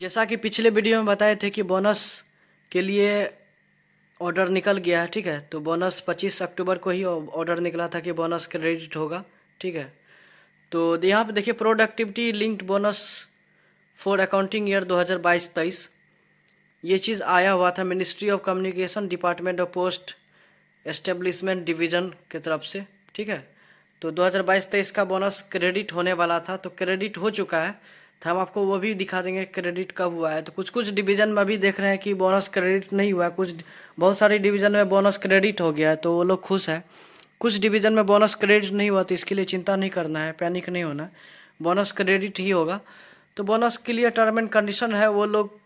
जैसा कि पिछले वीडियो में बताए थे कि बोनस के लिए ऑर्डर निकल गया है। ठीक है, तो बोनस 25 अक्टूबर को ही ऑर्डर निकला था कि बोनस क्रेडिट होगा। ठीक है, तो यहाँ पे देखिए productivity linked bonus for accounting year 2022-23 ये चीज़ आया हुआ था ministry of communication department of post establishment division की तरफ से। ठीक है, तो 2022-23 का बोनस क्रेडिट होने वाला था, तो क्रेडिट हो चुका है। तो हम आपको वो भी दिखा देंगे क्रेडिट कब हुआ है। तो कुछ कुछ डिवीज़न में अभी देख रहे हैं कि बोनस क्रेडिट नहीं हुआ है, बहुत सारी डिवीज़न में बोनस क्रेडिट हो गया है, तो वो लोग खुश है। कुछ डिवीज़न में बोनस क्रेडिट नहीं हुआ, तो इसके लिए चिंता नहीं करना है, पैनिक नहीं होना है, बोनस क्रेडिट ही होगा। तो बोनस के लिए टर्म एंड कंडीशन है, वो लोग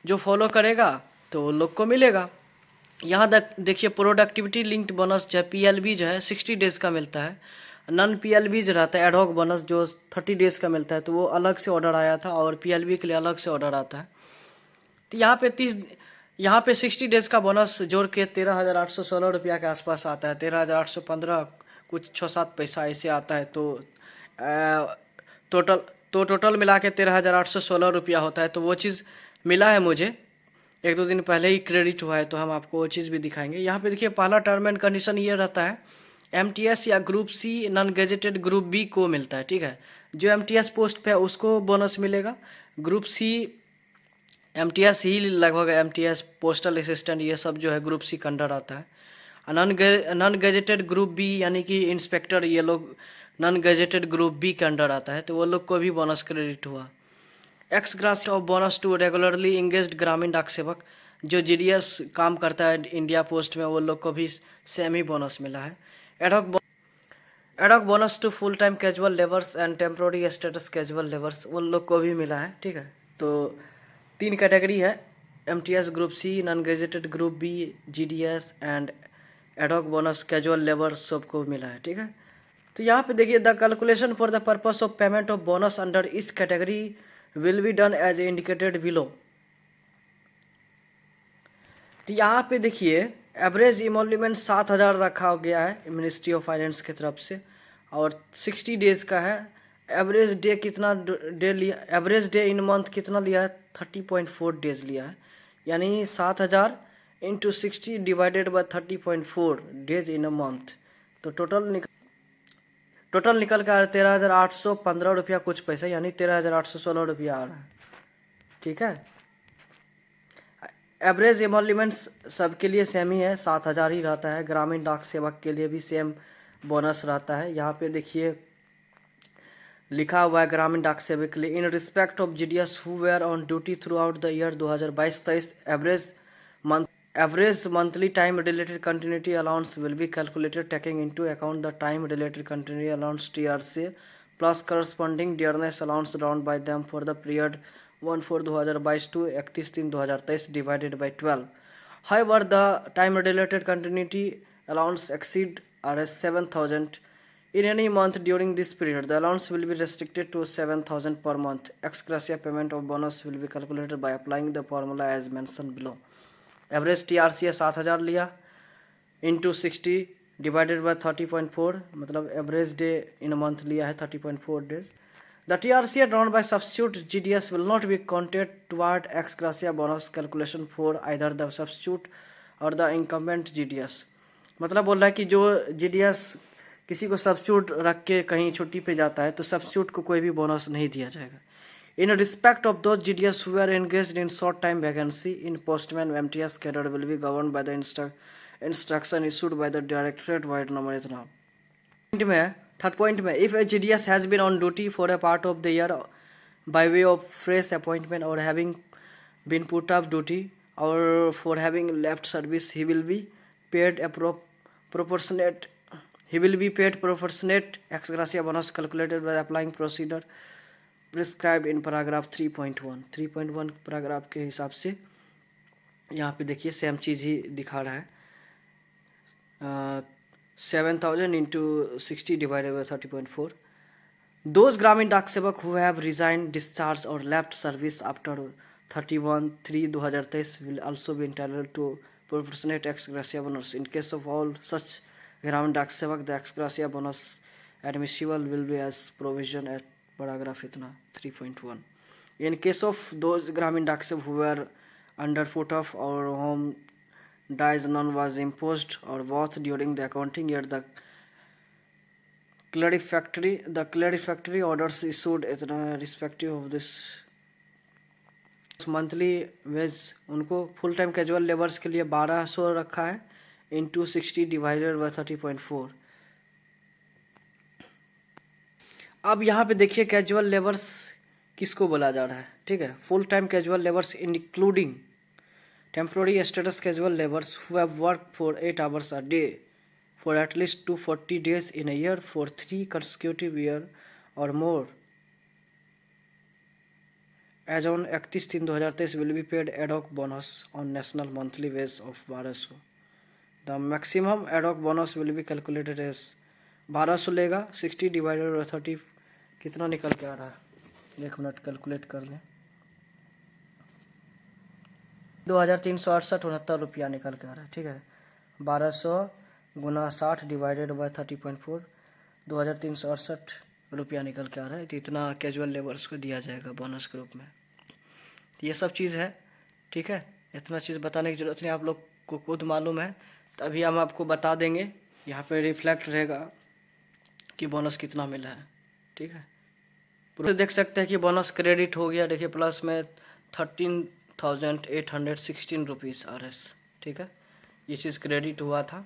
जो फॉलो करेगा तो वो लोग को मिलेगा। यहाँ देखिए प्रोडक्टिविटी लिंक्ड बोनस जो है पीएलबी जो है 60 डेज़ का मिलता है। नॉन पीएलबी जो रहता है एडहॉक बोनस जो 30 डेज़ का मिलता है, तो वो अलग से ऑर्डर आया था और पीएलबी के लिए अलग से ऑर्डर आता है। तो यहाँ पे 60 डेज़ का बोनस जोड़ के 13,816 रुपया के आसपास आता है। 13,815 कुछ 6-7 पैसा ऐसे आता है। तो टोटल टोटल मिला के 13,816 रुपया होता है। तो वो चीज़ मिला है मुझे, एक दो दिन पहले ही क्रेडिट हुआ है, तो हम आपको वो चीज़ भी दिखाएंगे। यहाँ पे देखिए पहला टर्म एंड कंडीशन ये रहता है, एमटीएस या group C non gazetted group B को मिलता है। ठीक है, जो एमटीएस पोस्ट पे है उसको बोनस मिलेगा। ग्रुप सी एमटीएस ही लगभग एमटीएस पोस्टल असिस्टेंट ये सब जो है ग्रुप सी के अंडर आता है। नॉन गेजेटेड ग्रुप बी यानी कि इंस्पेक्टर ये लोग नॉन गेजेटेड ग्रुप बी के अंडर आता है, तो वो लोग को भी बोनस क्रेडिट हुआ। Ex gratia of bonus to regularly engaged Gramin Dak सेवक जो जीडीएस काम करता है इंडिया पोस्ट में, वो लोग को भी सेम ही बोनस मिला है। Ad hoc bonus to full time casual labours and temporary status casual labours वो लोग को भी मिला है। ठीक है, तो 3 कैटेगरी है, MTS group C, non gazetted group B, GDS and ad hoc bonus casual labour सबको मिला है। ठीक है, तो यहाँ पे देखिए the calculation for the purpose of payment of bonus under इस category will be done as indicated below. तो यहाँ पे देखिए एवरेज इमोल्यूमेंट 7,000 रखा गया है मिनिस्ट्री ऑफ फाइनेंस की तरफ से और 60 डेज़ का है। एवरेज डे कितना डे लिया, एवरेज डे इन मंथ कितना लिया है, 30.4 डेज लिया है। यानी 7,000 into 60 divided by 30.4 days in a month, तो टोटल निकल कर 13,815 रुपया कुछ पैसा, यानी 13,816 रुपया आ रहा है। ठीक है, एवरेज एमोल्यूमेंट्स सबके लिए सेम ही है, 7,000 ही रहता है। ग्रामीण डाक सेवक के लिए भी सेम बोनस रहता है। यहाँ पे देखिए लिखा हुआ है ग्रामीण डाक सेवक के लिए in respect of GDS who were on duty throughout the year 2022-23 average monthly time related continuity allowance will be calculated taking into account the time related continuity allowance TRC plus corresponding dearness allowance drawn by them for the period 1/4/2022 to 31/3/2023 divided by 12. However, the time related continuity allowance exceed Rs 7,000 in any month during this period. The allowance will be restricted to 7,000 per month. Ex gratia payment of bonus will be calculated by applying the formula as mentioned below. Average TRC 7,000 लिया into 60 divided by 30.4, मतलब average day in month लिया है 30.4 days. The TRC drawn by substitute GDS will not be counted toward ex gratia bonus calculation for either the substitute और the incumbent GDS। मतलब बोल रहा है कि जो GDS किसी को सब्स्टिट्यूट रख के कहीं छुट्टी पे जाता है तो सब्स्टिट्यूट को कोई भी बोनस नहीं दिया जाएगा। In respect of those GDS who are engaged in short time vacancy in postman MTS cadre will be governed by the instruction issued by the directorate wide number इतना। थर्ड पॉइंट में if a GDS has been on duty for a part of the year by way of fresh appointment or having been put off duty or for having left service he will be paid proportionate ex gratia bonus calculated by applying procedure prescribed in paragraph 3.1 paragraph के हिसाब से यहाँ पे देखिए same चीज़ ही दिखा रहा है। 7,000 into 60 divided by 30.4। Those Gramin Dak Sevak who have resign discharge और left service after 31/3/2023 will also be entitled to proportionate ex gratia bonus. In case of all such Gramin Dak Sevak the ex gratia bonus admissible will be as provision at paragraph इतना 3.1। In case of those Gramin Dakship who were under foot of or whom dies none was imposed or both during the accounting year, the clarifactory orders issued respective of this monthly wage उनको full time casual labours के लिए 1200 रखा है into 60 divided by 30.4। अब यहाँ पे देखिए casual labours किसको बोला जा रहा है, ठीक है। Full time casual labours including temporary status casual labours who have work for 8 hours a day for at least 240 days in a year for 3 consecutive year or more as on 31/3/2023 will be paid ad hoc bonus on national monthly wage of 1200। The maximum ad hoc bonus will be calculated as 1200 लेगा 60 divided by 30 कितना निकल के आ रहा है, 1 minute calculate कर लें। 2368 रुपया निकल के आ रहा है, ठीक है। 1200 गुना 60 डिवाइडेड बाई 30.4 2368 रुपया निकल के आ रहा है। तो इतना कैजुअल लेबर्स को दिया जाएगा बोनस के रूप में। तो ये सब चीज़ है, ठीक है। इतना चीज़ बताने की ज़रूरत नहीं, आप लोग को खुद मालूम है। तो अभी हम आपको बता देंगे, यहाँ पे रिफ्लेक्ट रहेगा कि बोनस कितना मिला है, ठीक है। पूरे देख सकते हैं कि बोनस क्रेडिट हो गया, देखिए प्लस में 13,816 रुपीज़ RS, ठीक है। ये चीज़ क्रेडिट हुआ था,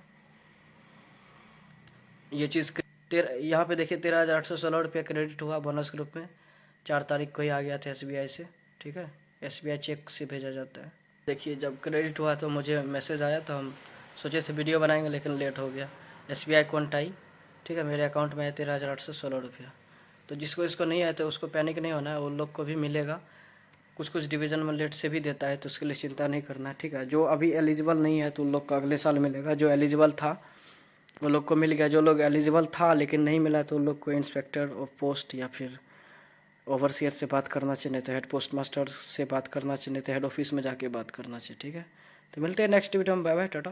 ये चीज़ यहाँ पे देखिए 13,816 रुपया क्रेडिट हुआ बोनस के रूप में। 4 तारीख को ही आ गया था SBI से, ठीक है। SBI चेक से भेजा जाता है। देखिए जब क्रेडिट हुआ तो मुझे मैसेज आया, तो हम सोचे थे वीडियो बनाएंगे लेकिन लेट हो गया। SBI अकाउंट आई, ठीक है। मेरे अकाउंट में है 13,816 रुपया। तो जिसको इसको नहीं आया तो उसको पैनिक नहीं होना है, उन लोग को भी मिलेगा। कुछ डिवीज़न में लेट से भी देता है, तो उसके लिए चिंता नहीं करना है, ठीक है। जो अभी एलिजिबल नहीं है तो उन लोग को अगले साल मिलेगा। जो एलिजिबल था वो लोग को मिल गया, जो लोग एलिजिबल था लेकिन नहीं मिला तो उन लोग को इंस्पेक्टर ऑफ पोस्ट या फिर ओवरसियर से बात करना चाहिए, नहीं तो हेड पोस्ट मास्टर से बात करना चाहिए, नहीं तो हेड ऑफिस में जाके बात करना चाहिए, ठीक है। तो मिलते हैं नेक्स्ट वीडियो में, बाय बाय, टाटा।